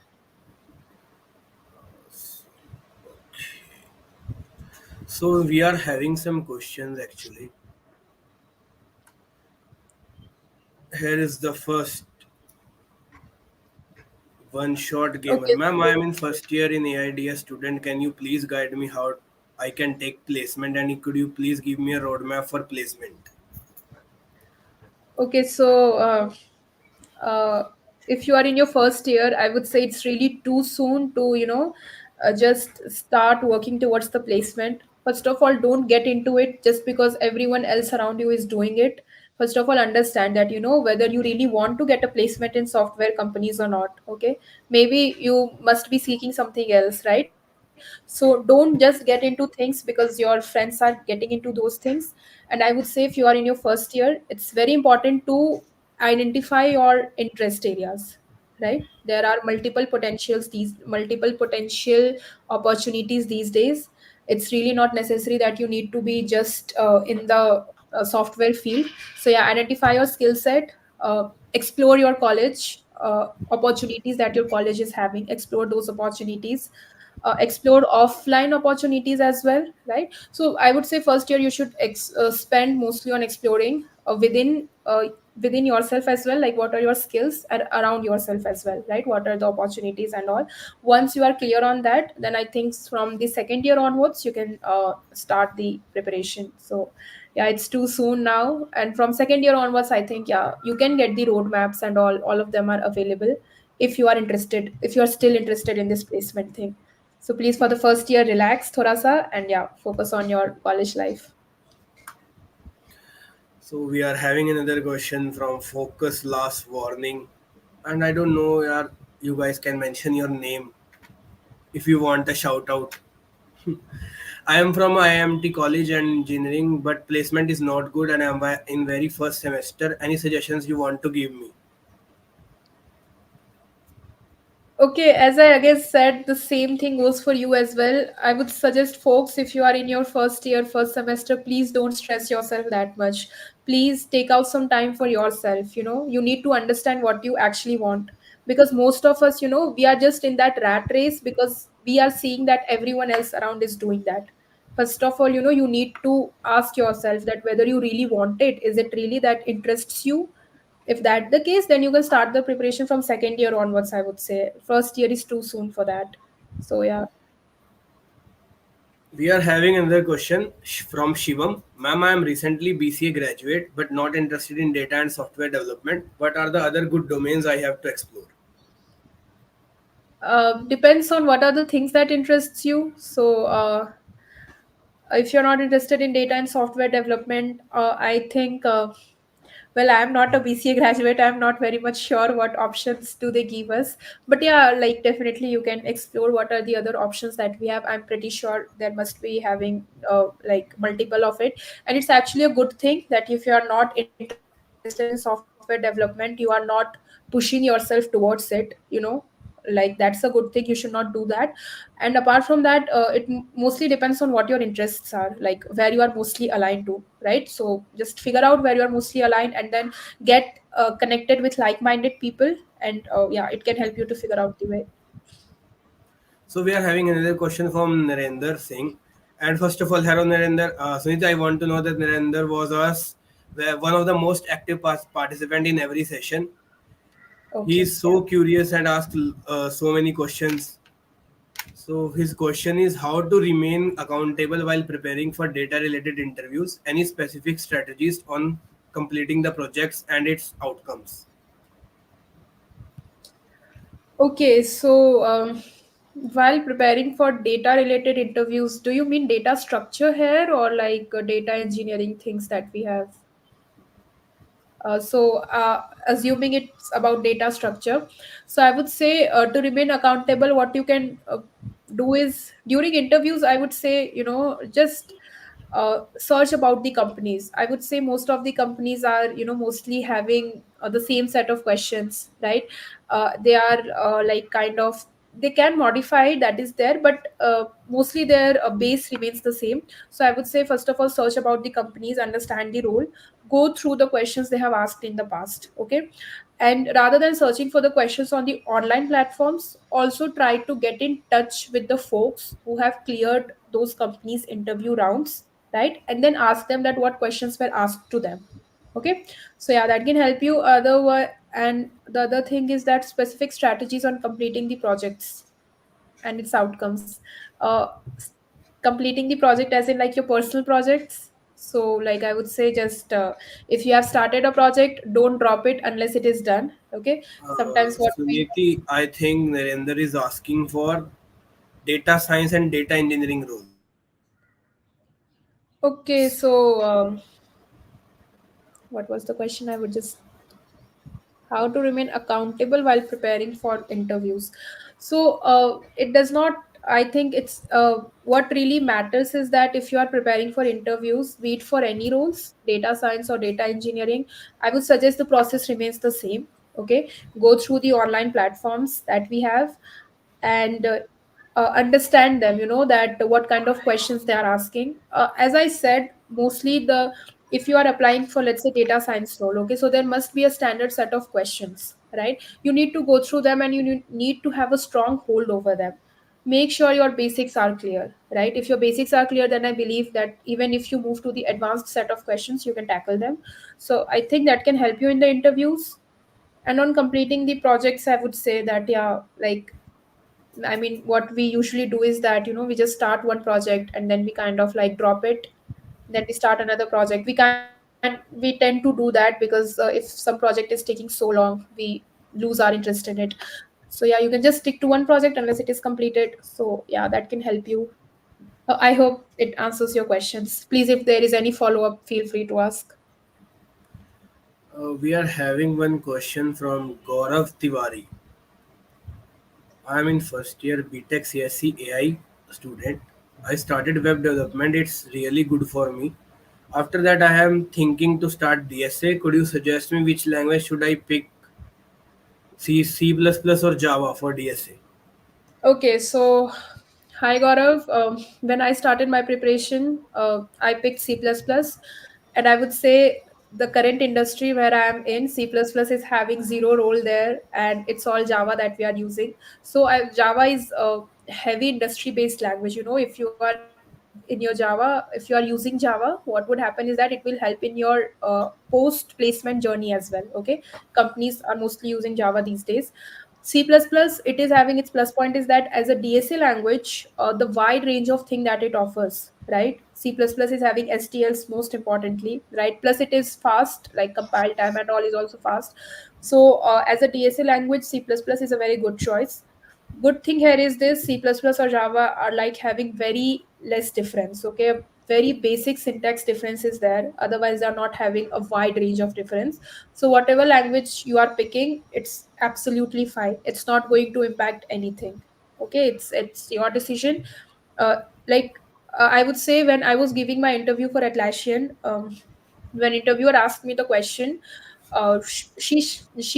So we are having some questions actually. Here is the first one. Short gamer. Okay, Ma'am, I am so in first year in AIDS student. Can you please guide me how I can take placement, and could you please give me a roadmap for placement? okay, so uh, if you are in your first year, I would say it's really too soon to, just start working towards the placement. First of all, don't get into it just because everyone else around you is doing it. First of all, understand that, whether you really want to get a placement in software companies or not. Okay. Maybe you must be seeking something else, right? So don't just get into things because your friends are getting into those things. And I would say if you are in your first year, it's very important to identify your interest areas, right? There are multiple potential opportunities these days. It's really not necessary that you need to be just in the software field. So yeah, identify your skill set, explore your college opportunities that your college is having, explore those opportunities, explore offline opportunities as well, right? So I would say first year you should spend mostly on exploring within yourself as well, like what are your skills around yourself as well, right? What are the opportunities and all. Once you are clear on that, then I think from the second year onwards you can start the preparation. So yeah, it's too soon now, and from second year onwards I think, yeah, you can get the roadmaps and all of them are available if you are interested, if you are still interested in this placement thing. So please, for the first year, relax thoda sa, and yeah, focus on your college life. So we are having another question from Focus Last Warning, and I don't know, yaar, you guys can mention your name if you want a shout out. I am from IMT College and Engineering, but placement is not good, and I am in very first semester. Any suggestions you want to give me? Okay, as I again said, the same thing goes for you as well. I would suggest folks, if you are in your first year, first semester, please don't stress yourself that much. Please take out some time for yourself. You need to understand what you actually want. Because most of us, we are just in that rat race because we are seeing that everyone else around is doing that. First of all, you need to ask yourself that whether you really want it. Is it really that interests you? If that the case, then you can start the preparation from second year onwards. I would say first year is too soon for that. So yeah. We are having another question from Shivam. Ma'am, I am recently BCA graduate, but not interested in data and software development. What are the other good domains I have to explore? Depends on what are the things that interests you. So if you're not interested in data and software development, I think well, I'm not a BCA graduate, I'm not very much sure what options do they give us. But yeah, like definitely you can explore what are the other options that we have. I'm pretty sure there must be having like multiple of it. And it's actually a good thing that if you are not interested in software development, you are not pushing yourself towards it. like that's a good thing, you should not do that. And apart from that, mostly depends on what your interests are, like where you are mostly aligned to, right? So just figure out where you are mostly aligned, and then get connected with like-minded people, and yeah, it can help you to figure out the way. So we are having another question from Narendra Singh. And first of all, hello Narendra. Sunita, I want to know that Narendra was one of the most active participant in every session. He Okay, is yeah. so curious and asked so many questions. So his question is how to remain accountable while preparing for data-related interviews. Any specific strategies on completing the projects and its outcomes? Okay, so while preparing for data related interviews, do you mean data structure here, or like data engineering things that we have? Assuming it's about data structure, so I would say, to remain accountable, what you can do is during interviews, I would say, just search about the companies. I would say most of the companies are, mostly having the same set of questions, right? They are like kind of, they can modify, that is there, but mostly their base remains the same. So I would say, first of all, search about the companies, understand the role, go through the questions they have asked in the past, okay? And rather than searching for the questions on the online platforms, also try to get in touch with the folks who have cleared those companies interview rounds, right? And then ask them that what questions were asked to them, okay? So yeah, that can help you. And the other thing is that specific strategies on completing the projects and its outcomes. S- Completing the project as in like your personal projects. So like I would say, just if you have started a project, don't drop it unless it is done, okay? Sometimes what we Suniti, I think Narendra is asking for data science and data engineering roles. Okay, so what was the question? I would just, how to remain accountable while preparing for interviews. So it does not, I think it's what really matters is that if you are preparing for interviews, be it for any roles, data science or data engineering, I would suggest the process remains the same, okay? Go through the online platforms that we have, and understand them, that what kind of questions they are asking. As I said, mostly the, if you are applying for, let's say, data science role, okay, so there must be a standard set of questions, right? You need to go through them, and you need to have a strong hold over them. Make sure your basics are clear, right? If your basics are clear, then I believe that even if you move to the advanced set of questions, you can tackle them. So I think that can help you in the interviews. And on completing the projects, I would say that, yeah, like, I mean, what we usually do is that, we just start one project and then we kind of like drop it. Then we start another project. We tend to do that because if some project is taking so long, we lose our interest in it. So yeah, you can just stick to one project unless it is completed. So yeah, that can help you. I hope it answers your questions. Please, if there is any follow up, feel free to ask. We are having one question from Gaurav Tiwari. I am in first year BTech CSC AI student. I started web development. It's really good for me. After that, I am thinking to start DSA. Could you suggest me which language should I pick? C++ or Java for DSA? Okay, so hi Gaurav. When I started my preparation, I picked C++, and I would say the current industry where I am in, C++ is having zero role there, and it's all Java that we are using. So Java is a heavy industry-based language. If you are in your Java, if you are using Java, what would happen is that it will help in your post-placement journey as well. Okay, companies are mostly using Java these days. C++, it is having its plus point is that as a DSA language, the wide range of thing that it offers, right? C++ is having STLs most importantly, right? Plus it is fast, like compile time and all is also fast. So as a DSA language, C++ is a very good choice. Good thing here is this: C++ or Java are like having very less difference, okay? Very basic syntax difference is there. Otherwise, they are not having a wide range of difference. So whatever language you are picking, it's absolutely fine. It's not going to impact anything. Okay, it's your decision. Uh, like I would say, when I was giving my interview for Atlassian, when interviewer asked me the question, she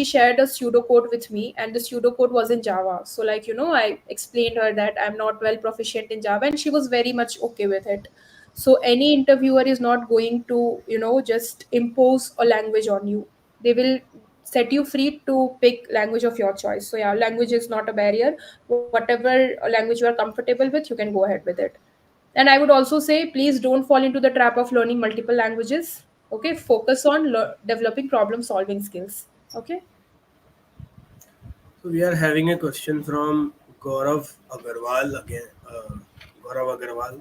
shared a pseudocode with me, and the pseudocode was in Java. So like, I explained her that I'm not well proficient in Java, and she was very much okay with it. So any interviewer is not going to, just impose a language on you. They will set you free to pick language of your choice. So yeah, language is not a barrier. Whatever language you are comfortable with, you can go ahead with it. And I would also say, please don't fall into the trap of learning multiple languages. Okay, focus on developing problem solving skills. Okay. So we are having a question from Gaurav Agarwal again. Gaurav Agarwal.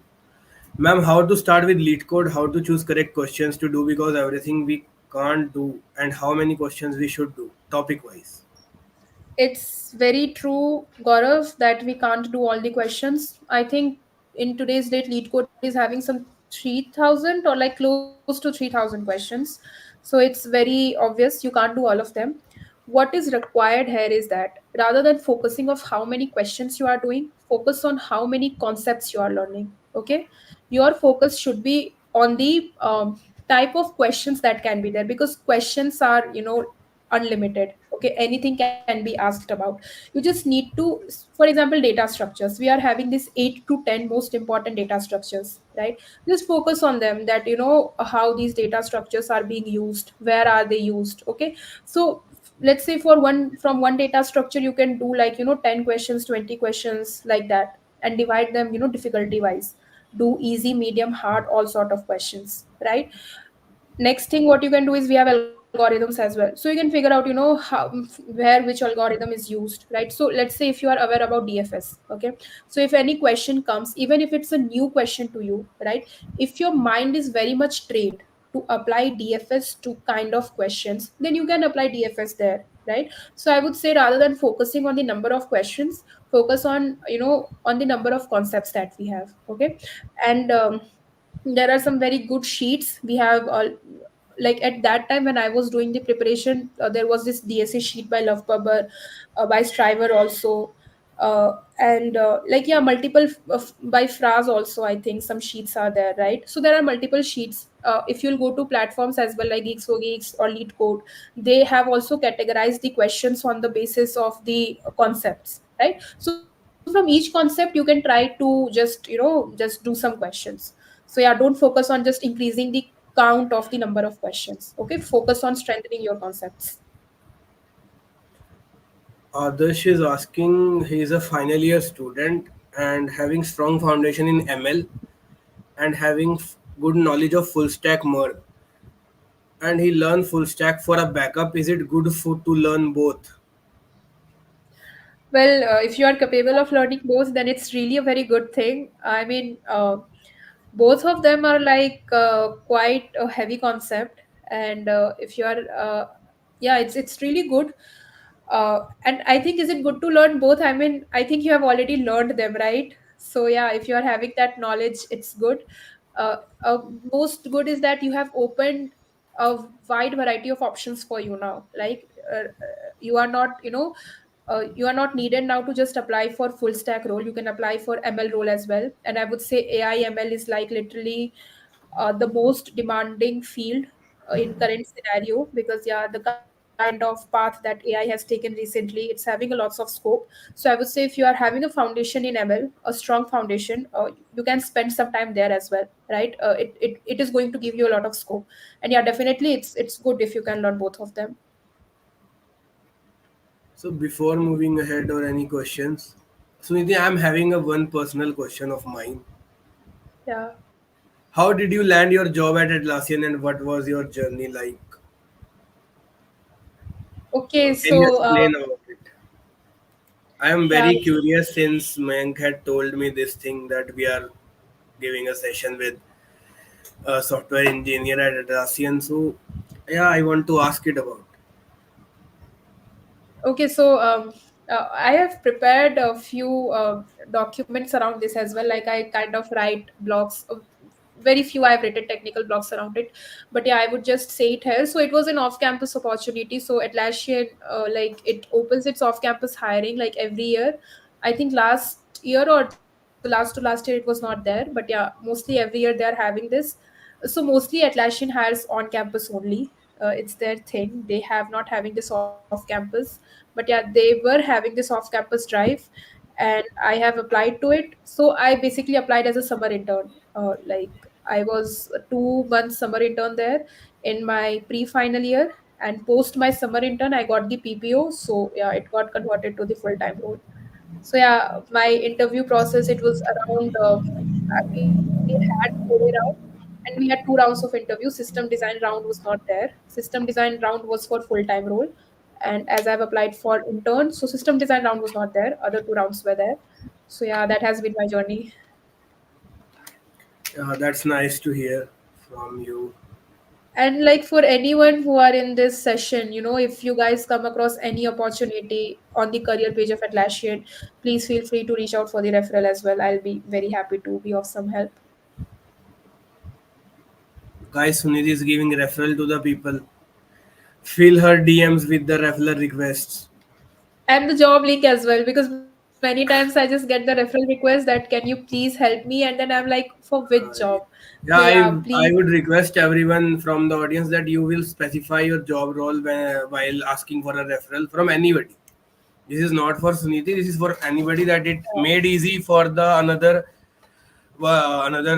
Ma'am, how to start with lead code, how to choose correct questions to do because everything we can't do, and how many questions we should do, topic wise. It's very true, Gaurav, that we can't do all the questions. I think in today's date, lead code is having some 3,000 or like close to 3,000 questions. So it's very obvious you can't do all of them. What is required here is that rather than focusing of how many questions you are doing, focus on how many concepts you are learning. Okay. Your focus should be on the type of questions that can be there, because questions are, unlimited. Okay, anything can be asked about. You just need to, for example, data structures. We are having this 8 to 10 most important data structures, right? Just focus on them, that how these data structures are being used, where are they used. Okay, so let's say from one data structure you can do like 10 questions, 20 questions, like that, and divide them difficulty wise. Do easy, medium, hard, all sort of questions, right? Next thing what you can do is we have algorithms as well, so you can figure out where which algorithm is used, right? So let's say if you are aware about DFS. Okay, so if any question comes, even if it's a new question to you, right, if your mind is very much trained to apply DFS to kind of questions, then you can apply DFS there, right? So I would say, rather than focusing on the number of questions, focus on on the number of concepts that we have. Okay. And there are some very good sheets we have. Like at that time when I was doing the preparation, there was this DSA sheet by Love Pubber, by Striver also, and like yeah, multiple by Fraz also. I think some sheets are there, right? So there are multiple sheets. If you'll go to platforms as well, like Geeks for Geeks or Lead Code, they have also categorized the questions on the basis of the concepts, right? So from each concept you can try to just do some questions. So yeah, don't focus on just increasing the count of the number of questions. Okay, focus on strengthening your concepts. Adarsh is asking, he is a final year student and having strong foundation in ML and having good knowledge of full stack more. And he learned full stack for a backup. Is it good for to learn both? Well, if you are capable of learning both, then it's really a very good thing. I mean, both of them are like quite a heavy concept, and if you are, yeah, it's really good. And I think, is it good to learn both? I mean, I think you have already learned them, right? So yeah, if you are having that knowledge, it's good. uh, uh, Most good is that you have opened a wide variety of options for you now. Like you are not, you are not needed now to just apply for full stack role. You can apply for ML role as well. And I would say AI ML is like literally the most demanding field in current scenario, because yeah, the kind of path that AI has taken recently, it's having a lots of scope. So I would say, if you are having a foundation in ML, a strong foundation, you can spend some time there as well, right? It is going to give you a lot of scope. And yeah, definitely it's good if you can learn both of them. So before moving ahead or any questions, Suniti, I'm having a one personal question of mine. Yeah. How did you land your job at Atlassian and what was your journey like? Okay, Can you so explain about it? I am yeah. very curious since Mayank had told me this thing that we are giving a session with a software engineer at Atlassian. So yeah, I want to ask it about. Okay, so I have prepared a few documents around this as well. Like I kind of write blogs. Very few I've written technical blogs around it, but yeah, I would just say it here. So it was an off-campus opportunity. So Atlassian, like it opens its off-campus hiring like every year. I think last year or the last to last year it was not there, but yeah, mostly every year they are having this. So mostly Atlassian hires on campus only. it's their thing. They have not having this off campus, but yeah, they were having this off campus drive, and I have applied to it. So I basically applied as a summer intern. Like I was a 2 months summer intern there in my pre-final year, and post my summer intern, I got the PPO. So yeah, it got converted to the full-time role. So yeah, my interview process, it was around we had 4 rounds, and we had 2 rounds of interview. System design round was not there. System design round was for full time role, and as I've applied for intern, so system design round was not there. Other 2 rounds were there. So yeah, that has been my journey. That's nice to hear from you. And like for anyone who are in this session, if you guys come across any opportunity on the career page of Atlassian, please feel free to reach out for the referral as well. I'll be very happy to be of some help. Guys, Suniti is giving referral to the people. Fill her DMs with the referral requests. And the job link as well, because many times I just get the referral request that can you please help me, and then I'm like, for which job? Uh, So yeah, yeah, I please. would request everyone from the audience that you will specify your job role while asking for a referral from anybody. This is not for Suniti. This is for anybody that it made easy for the another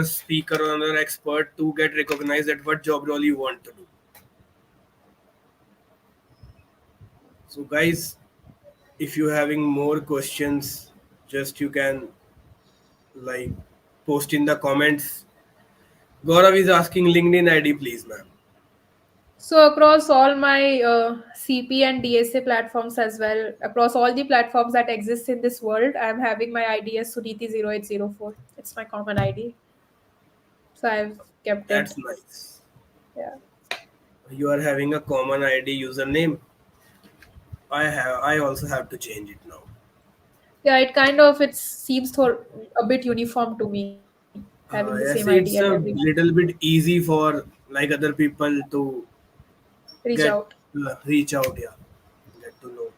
speaker or another expert to get recognized at what job role you want to do. So, guys, if you're having more questions, just you can like post in the comments. Gaurav is asking LinkedIn ID, please, ma'am. So across all my CP and DSA platforms as well, across all the platforms that exist in this world, I'm having my ID as Suniti 0804. It's my common ID, so I've kept it. That's nice. Yeah, You are having a common ID username. I also have to change it now. yeah. It seems a bit uniform to me having the same ID at Yes, every it's a little bit easy for like other people to reach get out. reach out. Yeah, get to know.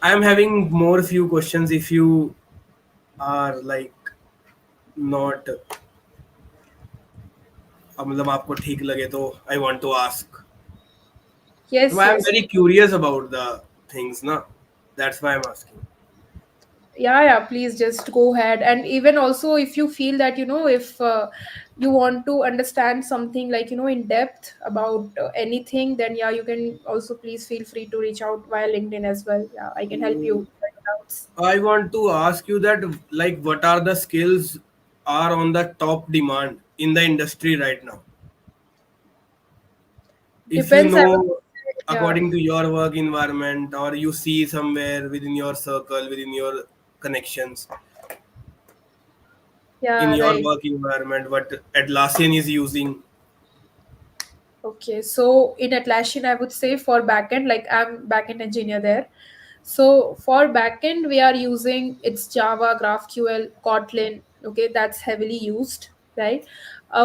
I'm having more few questions. If you are like not मतलब आपको ठीक लगे तो I want to ask. So Yes, I'm yes. very curious about the things, na. That's why I'm asking. Yeah, please just go ahead. And even also, if you feel that if you want to understand something like in depth about anything, then yeah, you can also please feel free to reach out via LinkedIn as well. Yeah, I can help you Mm, with your doubts. I want to ask you that like what are the skills are on the top demand in the industry right now? If you Depends, I would know say. Yeah, according to your work environment or you see somewhere within your circle, within your connections, in yeah, your right. work environment, what Atlassian is using. Okay, so in Atlassian, I would say for backend, like I'm backend engineer there. So for backend, we are using it's Java, GraphQL, Kotlin. Okay, that's heavily used, right?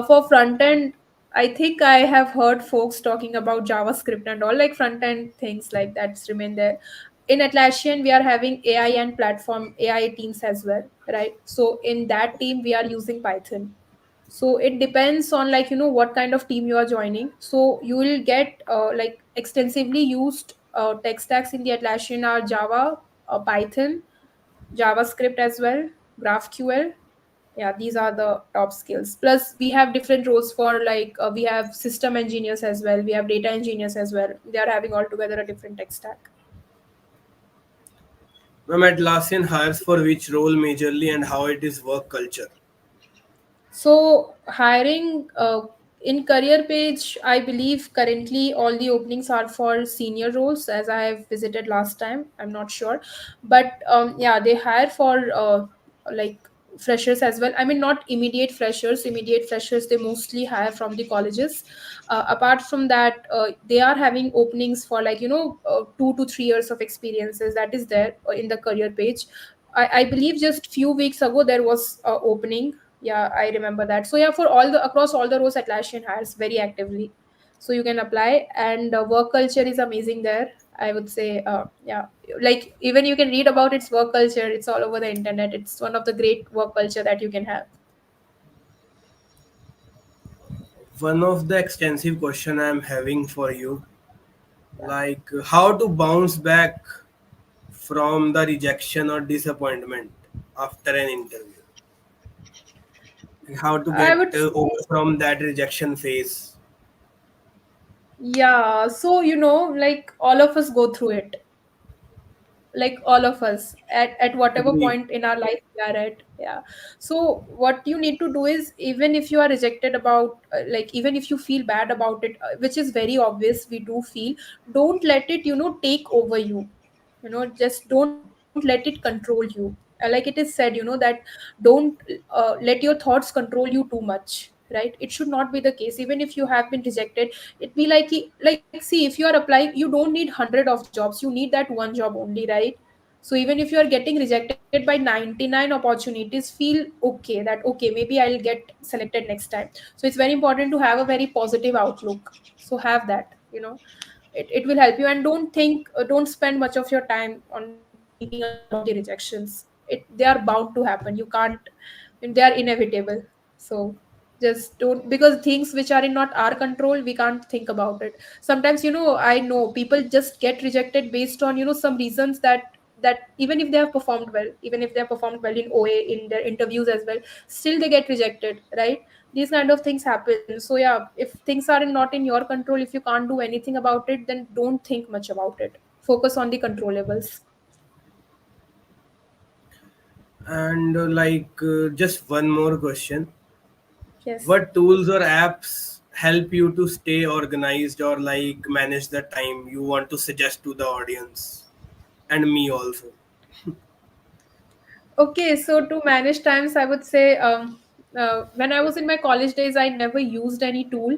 For front end, I think I have heard folks talking about JavaScript and all like front end things like that's remain there. In Atlassian, we are having AI and platform AI teams as well, right? So in that team, we are using Python. So it depends on like what kind of team you are joining. So you will get like extensively used tech stacks in the Atlassian are Java, Python, JavaScript as well, GraphQL. Yeah, these are the top skills. Plus we have different roles for like we have system engineers as well, we have data engineers as well. They are having altogether a different tech stack. Ma'am, Atlassian hires for which role majorly and how it is work culture. So hiring in career page, I believe currently all the openings are for senior roles. As I have visited last time, I'm not sure, but yeah, they hire for like freshers as well. I mean, not immediate freshers. Immediate freshers they mostly hire from the colleges. Apart from that, they are having openings for like 2 to 3 years of experiences. That is there in the career page. I believe just few weeks ago there was a opening. Yeah, I remember that. So yeah, for all the across all the roles, Atlassian hires very actively, so you can apply. And work culture is amazing there, I would say. Yeah, like even you can read about its work culture. It's all over the internet. It's one of the great work culture that you can have. One of the extensive question I'm having for you, Yeah. like how to bounce back from the rejection or disappointment after an interview. Like how to I get would say, over from that rejection phase. yeah. So, like all of us go through it, like all of us at whatever Agree. point in our life we are at. Yeah. So what you need to do is, even if you are rejected about, like, even if you feel bad about it, which is very obvious we do feel, don't let it take over you. Just don't let it control you. Like it is said, that don't let your thoughts control you too much, right? It should not be the case. Even if you have been rejected, it be like, see, if you are applying, you don't need 100 of jobs, you need that one job only, right? So even if you are getting rejected by 99 opportunities, feel okay that okay, maybe I'll get selected next time. So it's very important to have a very positive outlook. So have that, it will help you. And don't spend much of your time on thinking about the rejections. They are bound to happen. You can't, they are inevitable. So just don't, because things which are in not our control, we can't think about it. Sometimes, I know people just get rejected based on some reasons that even if they have performed well, even if they have performed well in OA, in their interviews as well, still they get rejected, right? These kind of things happen. So yeah, if things are not in your control, if you can't do anything about it, then don't think much about it. Focus on the controllables. And just one more question. Yes. What tools or apps help you to stay organized or like manage the time you want to suggest to the audience and me also? Okay, so to manage times, I would say, when I was in my college days, I never used any tool.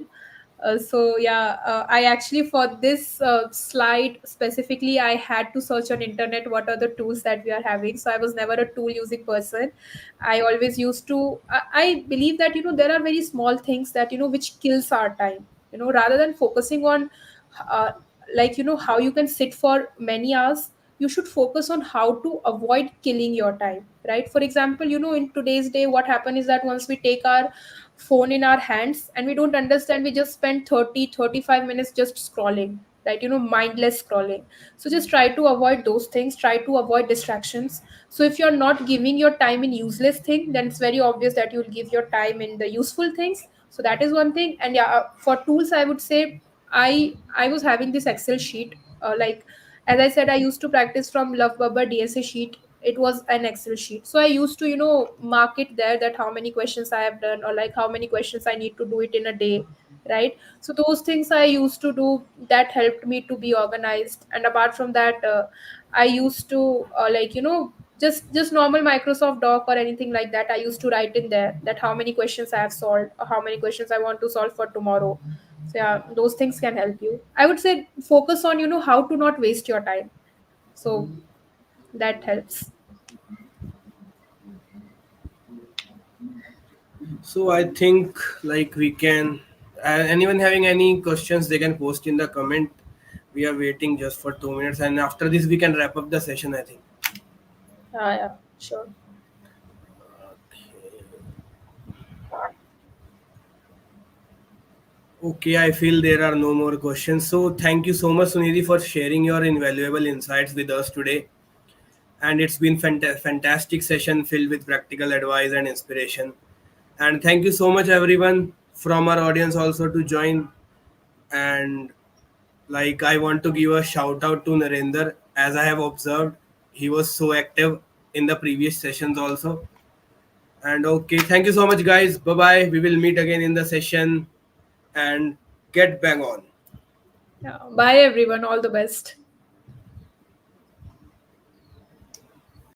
So yeah, I actually, for this slide specifically, I had to search on internet what are the tools that we are having. So I was never a tool using person. I always used to. I believe that there are very small things that which kills our time. Rather than focusing on, uh, like how you can sit for many hours, you should focus on how to avoid killing your time, right? For example, in today's day, what happen is that once we take our phone in our hands and we don't understand, we just spend 30-35 minutes just scrolling, right? Mindless scrolling. So just try to avoid those things, try to avoid distractions. So if you're not giving your time in useless thing, then it's very obvious that you'll give your time in the useful things. So that is one thing. And yeah, for tools, I would say, I was having this Excel sheet, like, as I said, I used to practice from Love Bubba DSA sheet. It was an Excel sheet. So I used to, mark it there, that how many questions I have done, or like how many questions I need to do it in a day, right? So those things I used to do, that helped me to be organized. And apart from that, I used to, just normal Microsoft Doc or anything like that. I used to write in there that how many questions I have solved, or how many questions I want to solve for tomorrow. So yeah, those things can help you. I would say focus on how to not waste your time. So that helps. So I think like we can. Anyone having any questions, they can post in the comment. We are waiting just for 2 minutes, and after this we can wrap up the session, I think. Yeah, sure. Okay, I feel there are no more questions. So thank you so much, Sunidhi, for sharing your invaluable insights with us today. And it's been fantastic session filled with practical advice and inspiration. And thank you so much, everyone from our audience also to join. And like I want to give a shout out to Narendra, as I have observed, he was so active in the previous sessions also. And okay, thank you so much, guys. Bye bye. We will meet again in the session and get bang on. Yeah. Bye everyone. All the best.